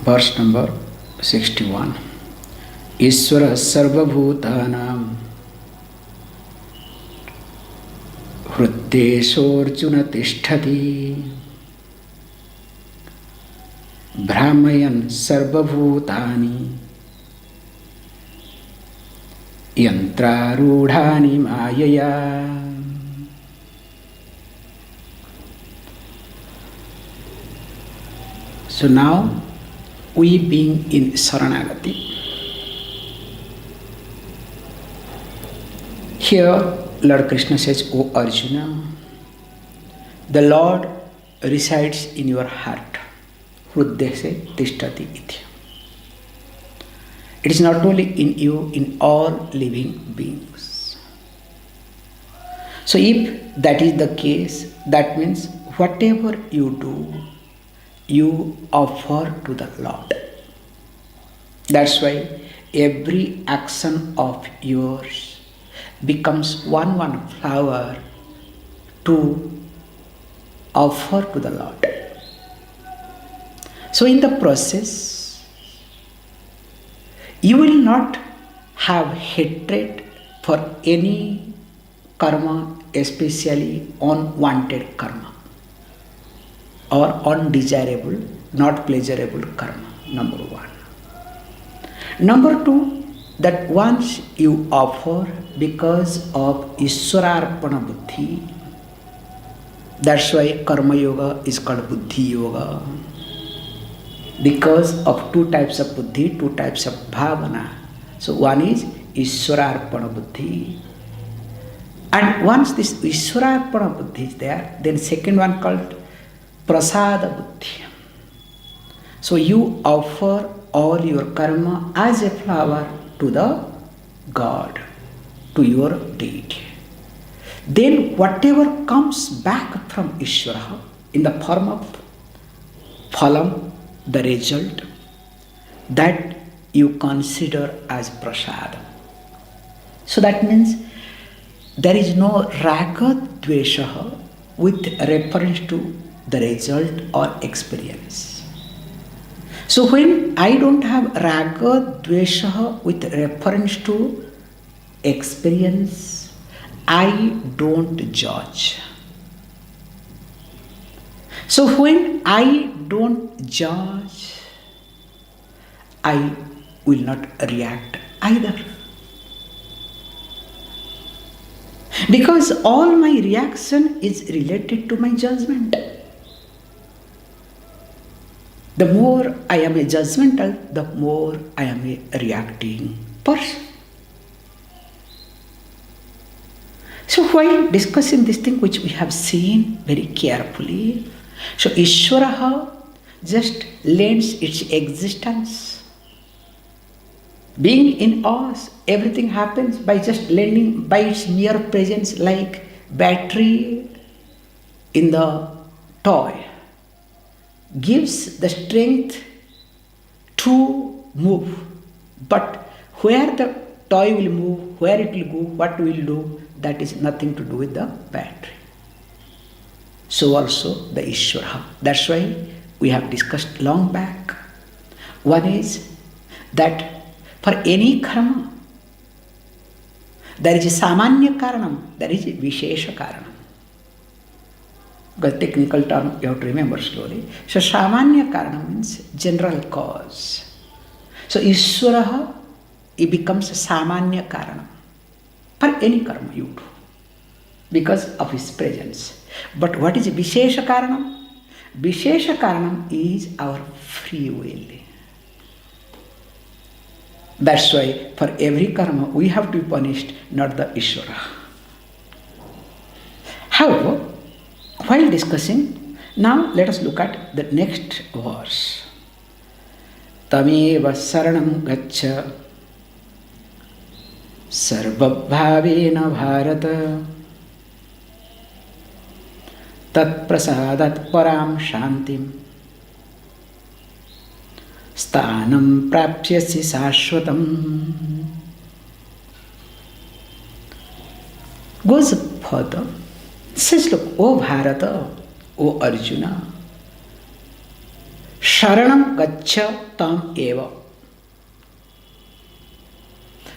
Verse number 61. Ishvara sarvabhutanam hruddeshorjuna tishtati brahmayan sarvabhutani yantrarudhani mayaya. So now we being in Saranagati. Here Lord Krishna says, O Arjuna, the Lord resides in your heart. Hruddese tishtati iti. It is not only in you, in all living beings. So if that is the case, that means whatever you do, you offer to the Lord. That's why every action of yours becomes one flower to offer to the Lord. So in the process, you will not have hatred for any karma, especially unwanted karma or undesirable, not pleasurable karma, number one. Number two, that once you offer because of Ishwararpana Buddhi, that's why Karma Yoga is called Buddhi Yoga. Because of two types of Buddhi, two types of Bhavana. So one is Ishwararpana Buddhi. And once this Ishwararpana Buddhi is there, then second one called Prasada Buddhi. So you offer all your karma as a flower to the God, to your deity. Then whatever comes back from Ishvara in the form of phalam, the result, that you consider as prasada. So that means there is no raga dvesha with reference to the result or experience. So when I don't have raga dvesha with reference to experience, I don't judge. So when I don't judge, I will not react either. Because all my reaction is related to my judgment. The more I am a judgmental, the more I am a reacting person. So while discussing this thing which we have seen very carefully, so Ishvara just lends its existence. Being in us, everything happens by just lending, by its mere presence, like battery in the toy gives the strength to move. But where the toy will move, where it will go, what will do, that is nothing to do with the battery. So also the Ishvara. That's why we have discussed long back. One is that for any karma, there is a samanya karanam, there is a vishesha karanam. The technical term you have to remember slowly. So samanya karanam means general cause. So Ishvara, it becomes a samanya karanam for any karma you do because of his presence. But what is vishesha karanam? Vishesha karanam is our free will. That's why for every karma we have to be punished, not the Ishvara. However, while discussing, now let us look at the next verse. Tameva saranam gaccha sarvabhavena bharata tat prasadat param shantim sthanam prapyasi sashvatam. Goes further, says, look, O Bharata, O Arjuna, Sharanam gaccha tam eva.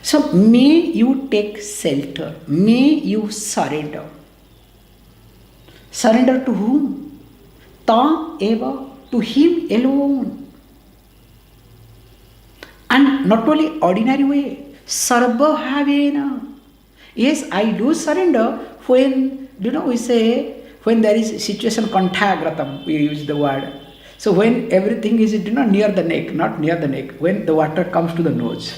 So may you take shelter, may you surrender. Surrender to whom? Tam eva, to him alone. And not only ordinary way, sarva bhavena. Yes, I do surrender when, we say, when there is situation kontagratam, we use the word. So when everything is, near the neck, not near the neck, when the water comes to the nose.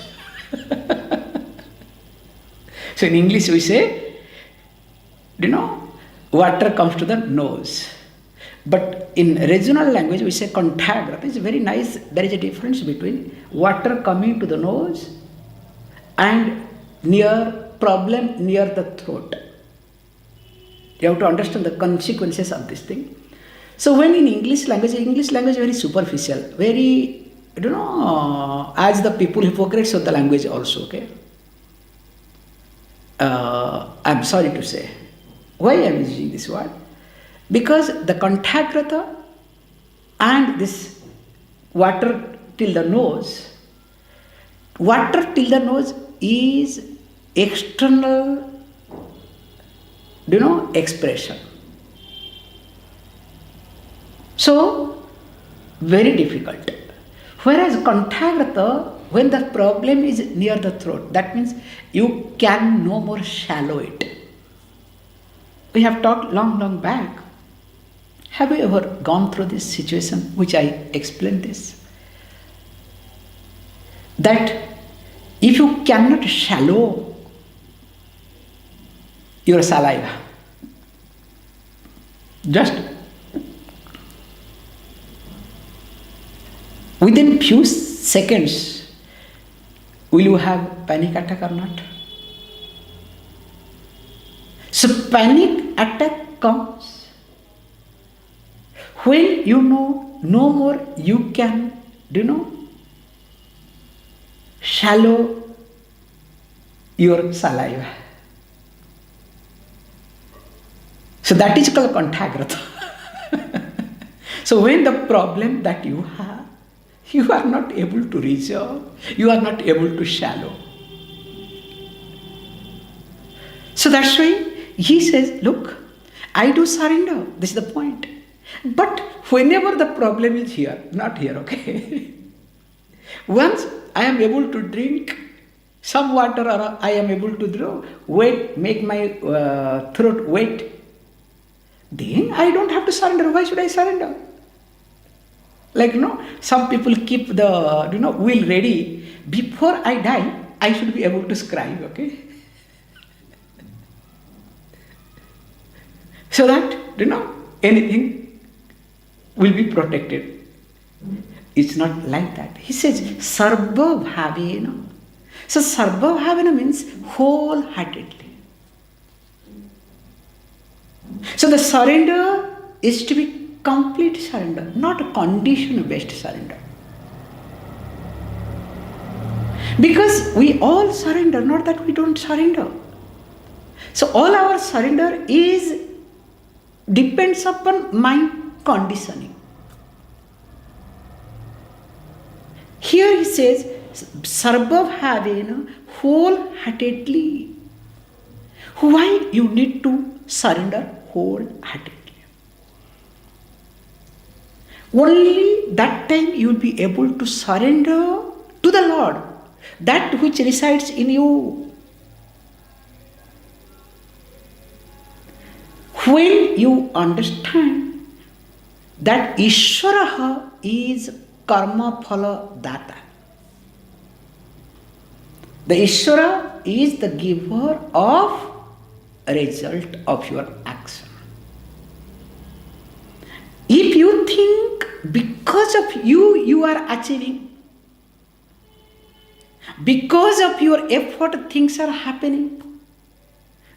So in English we say, water comes to the nose. But in regional language we say kontagrata. It's very nice. There is a difference between water coming to the nose and problem near the throat. You have to understand the consequences of this thing. So when in English language very superficial, very, as the people hypocrites of the language also, okay. I'm sorry to say. Why I am using this word? Because the kontagrata and this water till the nose is external, expression. So, very difficult. Whereas kontagrata, when the problem is near the throat, that means you can no more shallow it. We have talked long back. Have you ever gone through this situation which I explained this? That if you cannot shallow your saliva, just within few seconds, will you have panic attack or not? So panic attack comes when no more you can, shallow your saliva. So that is called kontagrata. So when the problem that you have, you are not able to resolve, you are not able to shallow. So that's why he says, look, I do surrender. This is the point. But whenever the problem is here, not here, okay? Once I am able to drink some water or I am able to make my throat wet, then I don't have to surrender. Why should I surrender? Like, some people keep the, will ready. Before I die, I should be able to scribe, okay? So that, anything will be protected. It's not like that. He says, sarva bhavena. So sarva bhavena means wholeheartedly. So the surrender is to be complete surrender, not a condition-based surrender. Because we all surrender, not that we don't surrender. So all our surrender depends upon mind conditioning. Here he says, sarva bhavena, wholeheartedly. Why you need to surrender wholeheartedly? Only that time you will be able to surrender to the Lord, that which resides in you. When you understand that Ishvaraha is karma phala data, the Ishvara is the giver of result of your action. If you think because of you are achieving, because of your effort things are happening,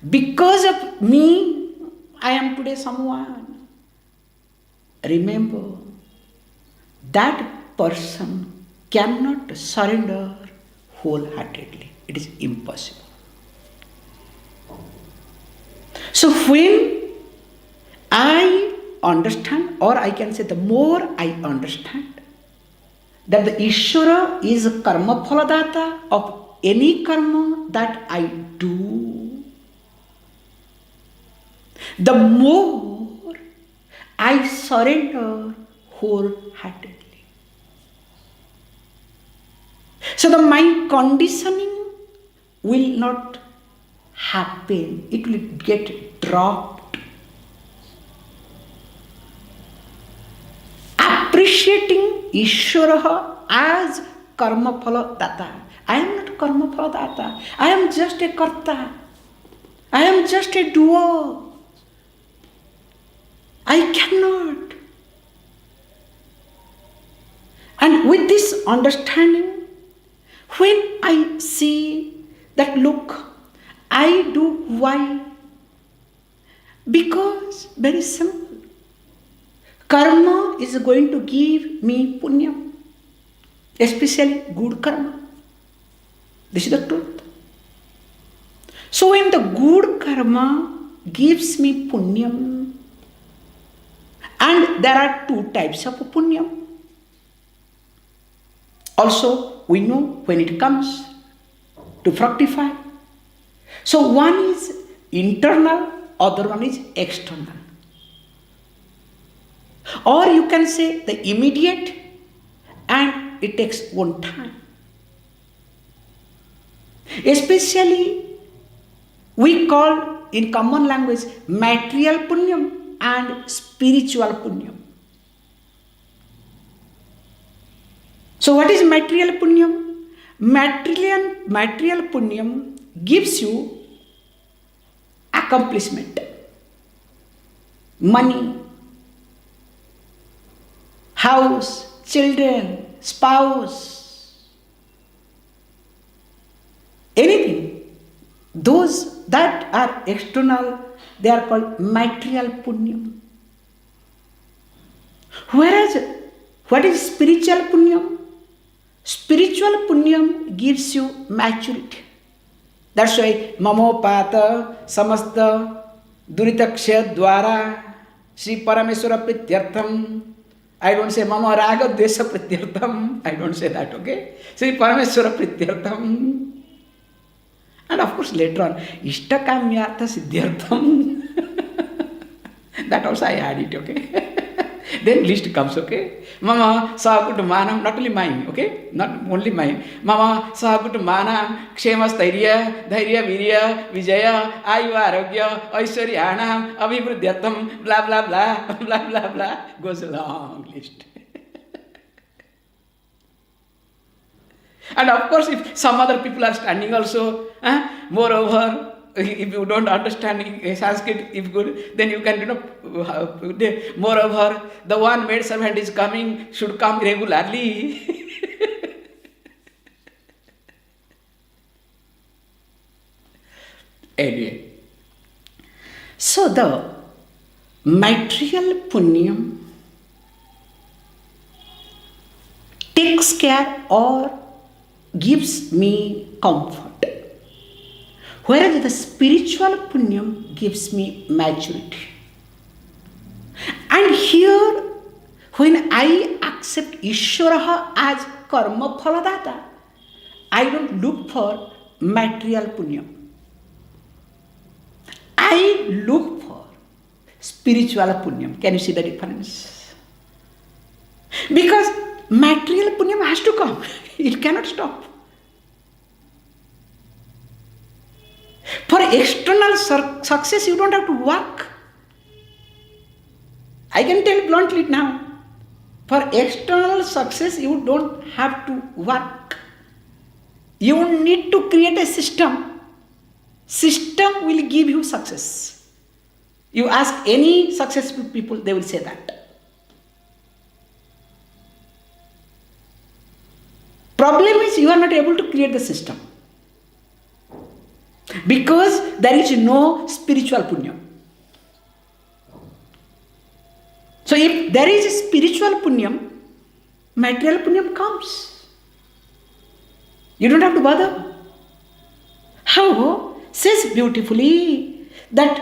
because of me I am today someone, remember that person cannot surrender wholeheartedly. It is impossible. So when I understand, or I can say the more I understand that the Ishvara is a karma phaladata of any karma that I do, the more I surrender wholeheartedly. So the mind conditioning will not happen, it will get dropped. Appreciating Ishvara as karma phala data. I am not karma phala data. I am just a karta. I am just a doer. I cannot. And with this understanding, when I see that, look, I do why? Because, very simple, karma is going to give me punya, especially good karma. This is the truth. So when the good karma gives me punyam, and there are two types of punyam. Also, we know when it comes to fructify. So one is internal, other one is external. Or you can say the immediate, and it takes one time. Especially, we call in common language material punyam and spiritual punyam. So what is material punyam? Material punyam gives you accomplishment, money, house, children, spouse, anything. Those that are external, they are called material punyam. Whereas, what is spiritual punyam? Spiritual punyam gives you maturity. That's why mamopata samasta duritaksha dwara Sri Parameswara Prityartham. I don't say mama raga desa Prityartham. I don't say that, okay? Sri Parameswara Prityartham. And of course later on, Ishtakamyartha Siddhyartham. That also I add it, okay? Then list comes, okay? Mama sahakutu manam, not only mine, okay? Not only mine. Mama sahakutu manam, kshemas dhairya, virya, vijaya, ayu arogya, aishwaryanam, abhivruddhyatam, blah blah blah, blah blah blah. Goes a long list. And of course, if some other people are standing also, moreover, if you don't understand Sanskrit, if good, then you can, moreover, the one maid servant is coming, should come regularly. Anyway, so the material punyam takes care or gives me comfort. Whereas the spiritual punyam gives me maturity. And here, when I accept Ishvara as karma phaladata, I don't look for material punyam. I look for spiritual punyam. Can you see the difference? Because material punyam has to come. It cannot stop. For external success, you don't have to work. I can tell bluntly now. For external success, you don't have to work. You need to create a system. System will give you success. You ask any successful people, they will say that. Problem is you are not able to create the system. Because there is no spiritual punyam. So if there is a spiritual punyam, material punyam comes. You don't have to bother. How? Says beautifully that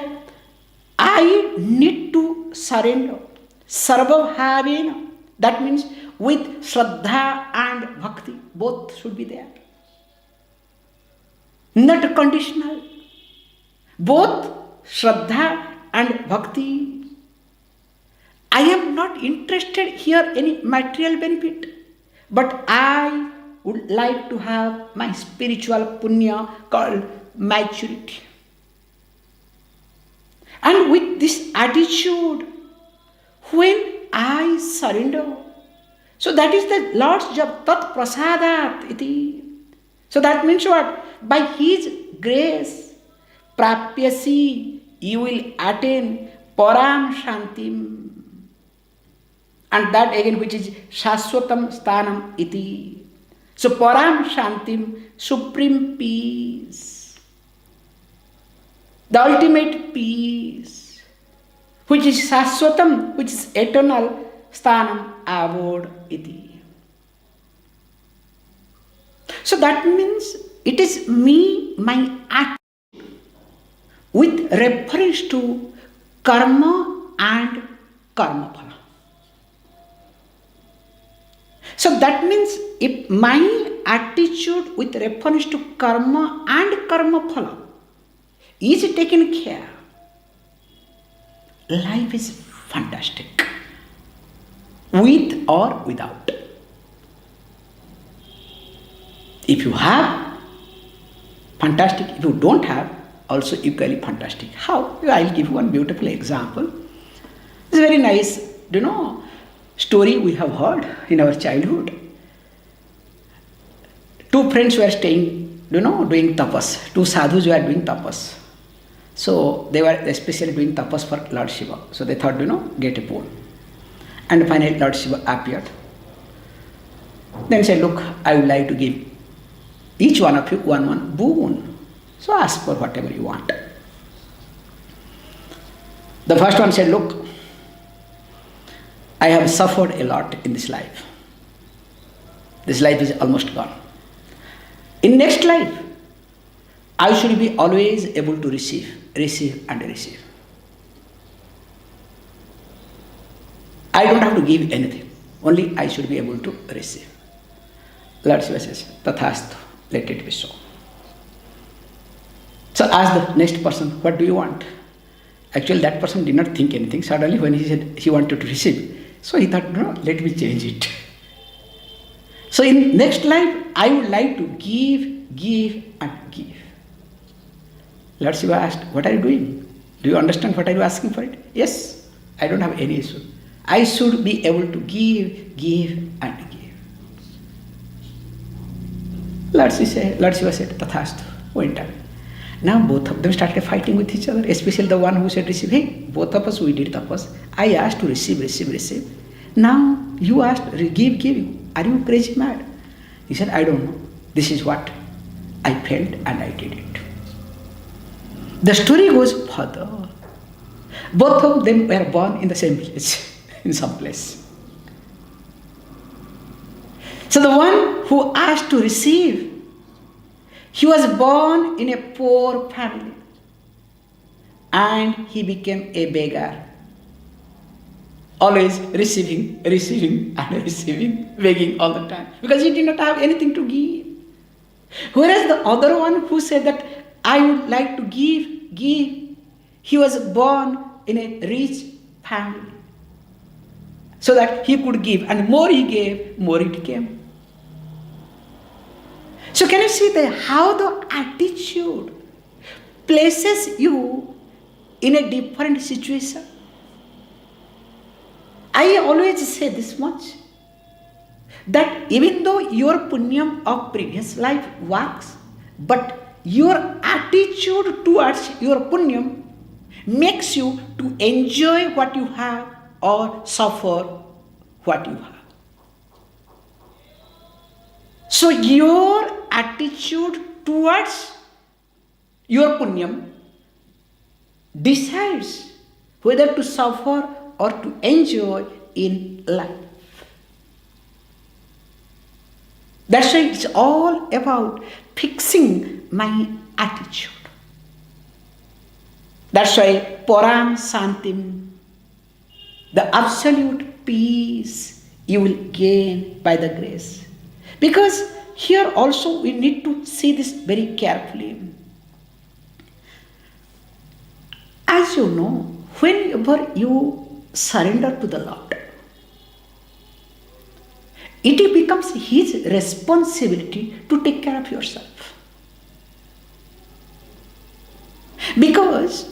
I need to surrender. Sarvabhavena. That means with Shraddha and Bhakti. Both should be there. Not conditional. Both Shraddha and Bhakti. I am not interested here any material benefit, but I would like to have my spiritual punya called maturity. And with this attitude, when I surrender, so that is the Lord's job, tat prasadat iti. So that means what? By His grace, prapyasi, you will attain param shantim. And that again which is shashwatam sthanam iti. So param shantim, supreme peace. The ultimate peace, which is shashwatam, which is eternal, sthanam abode iti. So that means it is me, my attitude, with reference to karma and karma phala. So that means if my attitude with reference to karma and karma phala is taken care, life is fantastic, with or without. If you have, fantastic. If you don't have, also equally fantastic. How? I'll give you one beautiful example. It's a very nice, story we have heard in our childhood. Two friends were staying, doing tapas. Two sadhus were doing tapas. So they were especially doing tapas for Lord Shiva. So they thought, get a boon. And finally Lord Shiva appeared. Then said, look, I would like to give each one of you one boon. So ask for whatever you want. The first one said, look, I have suffered a lot in this life. This life is almost gone. In next life, I should be always able to receive and receive. I don't have to give anything. Only I should be able to receive. Lord Shiva says, tathastu, let it be so. So ask the next person, what do you want? Actually, that person did not think anything. Suddenly when he said he wanted to receive, so he thought, no, let me change it. So in next life, I would like to give and give. Lord Shiva asked, what are you doing? Do you understand what are you asking for it? Yes, I don't have any issue. I should be able to give and give. Lord Shiva said, tathastu, went on. Now both of them started fighting with each other, especially the one who said receive. Hey, both of us, we did tapas. I asked to receive. Now you asked, give. Are you crazy mad? He said, I don't know. This is what I felt and I did it. The story goes further. Both of them were born in the same place, in some place. So the one who asked to receive, he was born in a poor family and he became a beggar. Always receiving, begging all the time because he did not have anything to give. Whereas the other one who said that I would like to give, he was born in a rich family so that he could give, and more he gave, more it came. So can you see how the attitude places you in a different situation? I always say this much, that even though your punyam of previous life works, but your attitude towards your punyam makes you to enjoy what you have or suffer what you have. So your attitude towards your punyam decides whether to suffer or to enjoy in life. That's why it's all about fixing my attitude. That's why param santim, the absolute peace, you will gain by the grace. Because here also we need to see this very carefully. As you know, whenever you surrender to the Lord, it becomes His responsibility to take care of yourself. Because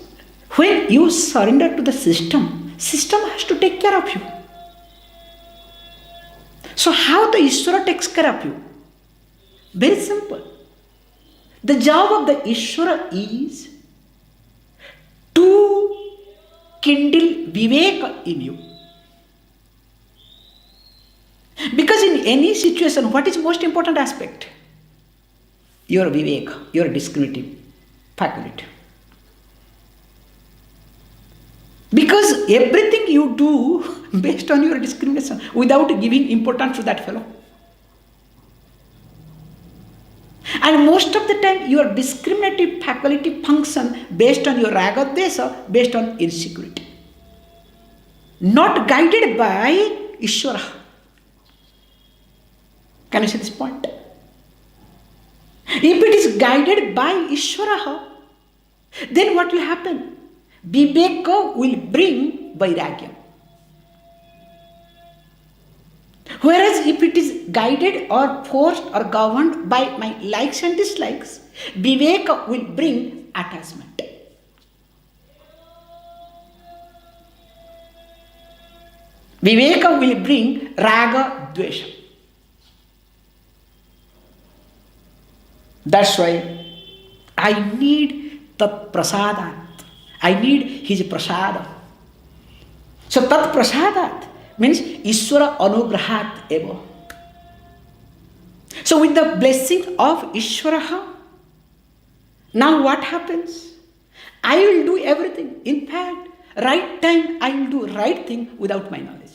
when you surrender to the system has to take care of you. So how the Ishvara takes care of you? Very simple. The job of the Ishvara is to kindle viveka in you. Because in any situation, what is most important aspect? Your viveka, your discriminative faculty. Because everything you do based on your discrimination without giving importance to that fellow. And most of the time your discriminative faculty function based on your raga dvesha, based on insecurity. Not guided by Ishvara. Can you see this point? If it is guided by Ishvara, then what will happen? Viveka will bring vairagya. Whereas if it is guided or forced or governed by my likes and dislikes, viveka will bring attachment. Viveka will bring raga dvesha. That's why I need tat prasadat. I need his prasada. So tat prasadat means Ishvara anugrahat eva. So with the blessing of Ishvara, now what happens? I will do everything. In fact, right time I will do right thing without my knowledge.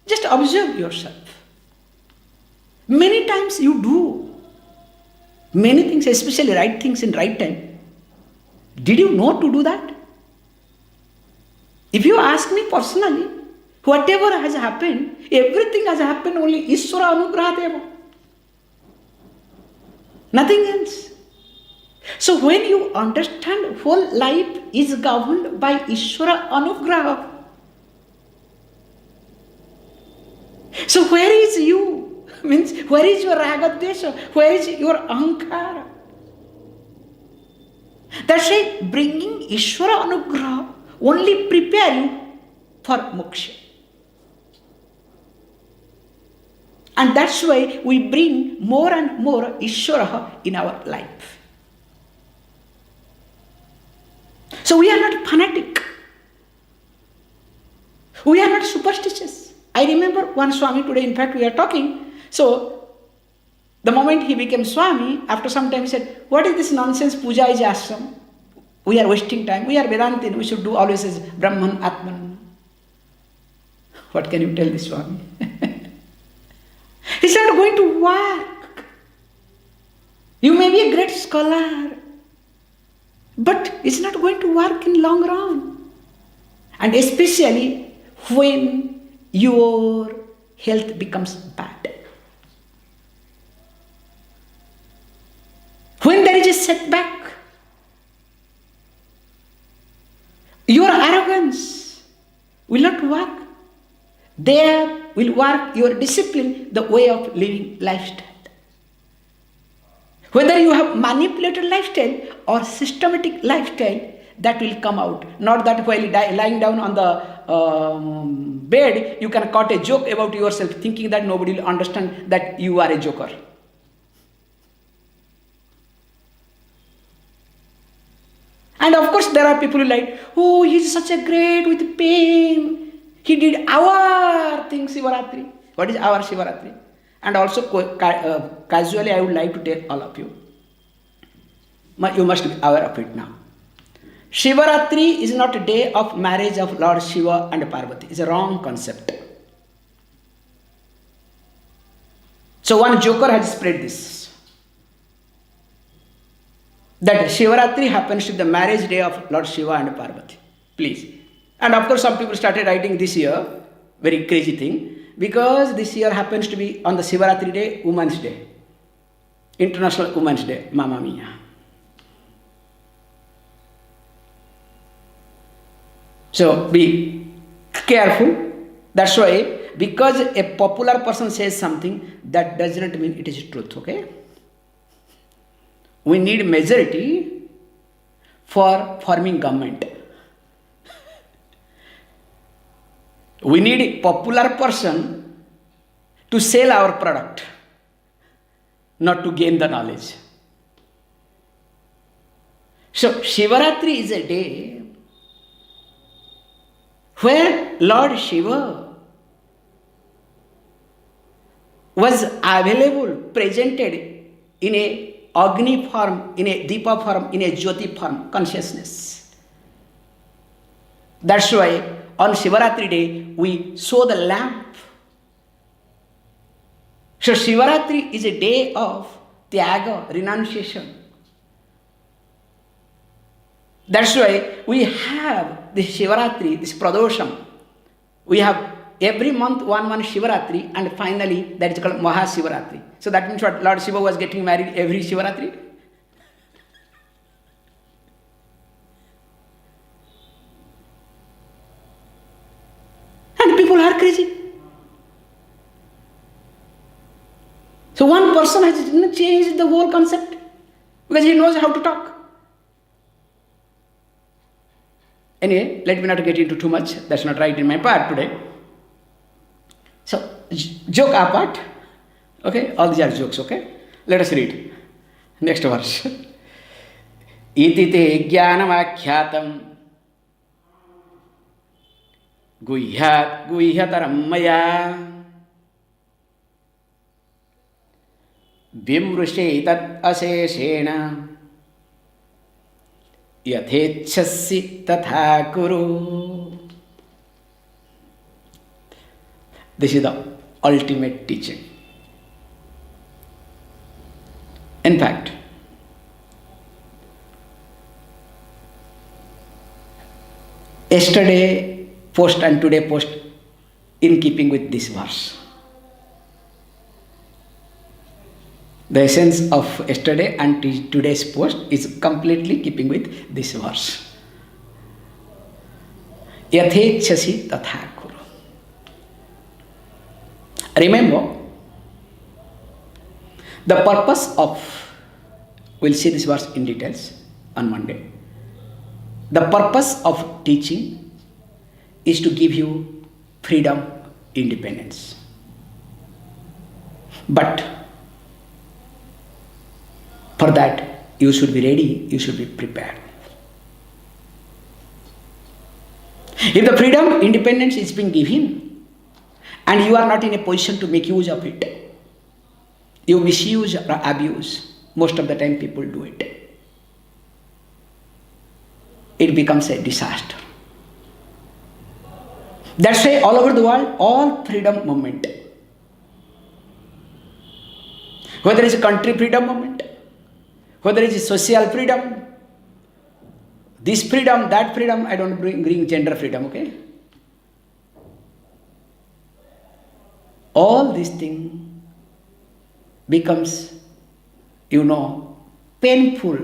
Just observe yourself. Many times you do many things, especially right things in right time. Did you know to do that? If you ask me personally, whatever has happened, everything has happened only Ishvara anugraha. Nothing else. So when you understand whole life is governed by Ishvara anugraha, so where is you? Means where is your raga dvesha? Where is your ahankara? That's why bringing Ishvara anugraha only prepare you for moksha. And that's why we bring more and more Ishvara in our life. So we are not fanatic. We are not superstitious. I remember one Swami today, in fact we are talking. So the moment he became Swami, after some time he said, what is this nonsense, puja is ashram? We are wasting time. We are Vedantin. We should do always as Brahman, Atman. What can you tell this Swami? It's not going to work. You may be a great scholar, but it's not going to work in long run. And especially when your health becomes bad. When there is a setback, your arrogance will not work. There will work your discipline, the way of living lifestyle. Whether you have manipulated lifestyle or systematic lifestyle, that will come out. Not that while lying down on the bed, you can cut a joke about yourself, thinking that nobody will understand that you are a joker. And of course, there are people who like, oh, he's such a great with pain. He did our thing, Shivaratri. What is our Shivaratri? And also, casually, I would like to tell all of you. You must be aware of it now. Shivaratri is not a day of marriage of Lord Shiva and Parvati. It's a wrong concept. So one joker has spread this. That Shivaratri happens to be the marriage day of Lord Shiva and Parvati. Please. And of course some people started writing this year, very crazy thing, because this year happens to be on the Shivaratri day, Women's Day, International Women's Day, Mamma Mia. So be careful. That's why, because a popular person says something, that does not mean it is truth, okay? We need majority for forming government. We need a popular person to sell our product, not to gain the knowledge. So Shivaratri is a day where Lord Shiva was available, presented in a Agni form, in a Deepa form, in a Jyoti form, consciousness. That's why on Shivaratri day we show the lamp. So Shivaratri is a day of Tyaga, renunciation. That's why we have this Shivaratri, this Pradosham. We have every month one Shivaratri, and finally that is called Mahashivaratri. So that means what? Lord Shiva was getting married every Shivaratri. And people are crazy. So one person has changed the whole concept because he knows how to talk. Anyway, let me not get into too much. That's not right in my part today. So, joke apart. Okay, all these are jokes, okay? Let us read. Next verse. Iti te jnanamakhyatam guhyataram maya vimrushetat aseshena yathechasi tatha kuru. This is the ultimate teaching. In fact, yesterday post and today post in keeping with this verse. The essence of yesterday and today's post is completely keeping with this verse. Yathechasi tatha kuru. Remember, the purpose of, we'll see this verse in details on Monday. The purpose of teaching is to give you freedom, independence. But for that, you should be ready, you should be prepared. If the freedom, independence is being given, and you are not in a position to make use of it, you misuse or abuse. Most of the time people do it. It becomes a disaster. That's why all over the world, all freedom movement, whether it's a country freedom movement, whether it's a social freedom, this freedom, that freedom, I don't bring gender freedom, okay? All these things becomes, painful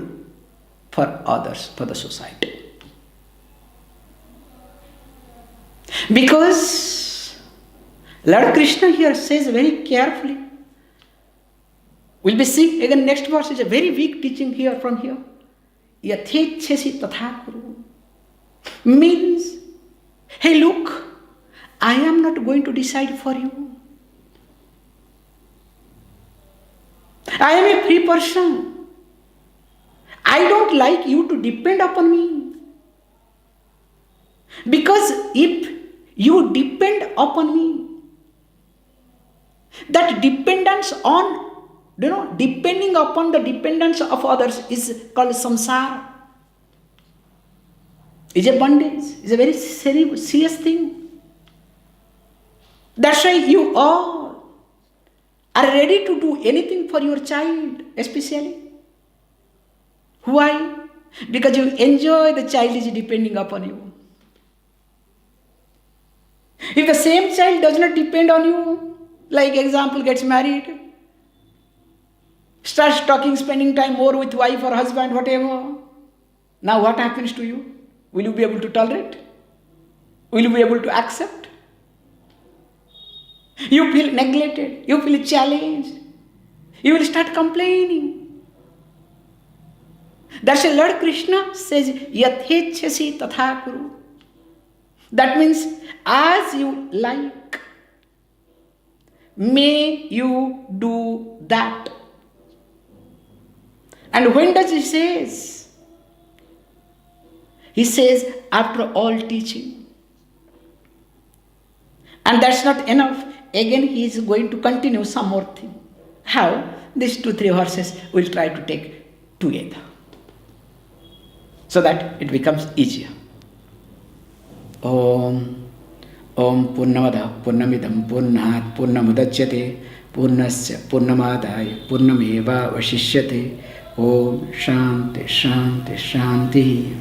for others, for the society. Because Lord Krishna here says very carefully, we'll be seeing again next verse is a very weak teaching here from here. Yathechasi tatha kuru. Means, hey look, I am not going to decide for you. I am a free person. I don't like you to depend upon me. Because if you depend upon me, that dependence on, depending upon the dependence of others is called samsara. It's a bondage. It's a very serious thing. That's why you all are ready to do anything for your child, especially. Why? Because you enjoy the child is depending upon you. If the same child does not depend on you, like example, gets married, starts talking, spending time more with wife or husband, whatever, now what happens to you? Will you be able to tolerate? Will you be able to accept? You feel neglected, you feel challenged, you will start complaining. That's why Lord Krishna says, Yathechasi tatha kuru. That means, as you like, may you do that. And when does he says? He says, after all teaching. And that's not enough. Again, he is going to continue some more thing. How? These 2-3 verses we'll try to take together, so that it becomes easier. Om Purnamada Purnamidam Purnat Purnamudachyate Purnasya Purnamadaya Purnameva Vashishyate. Om Shanti Shanti Shanti.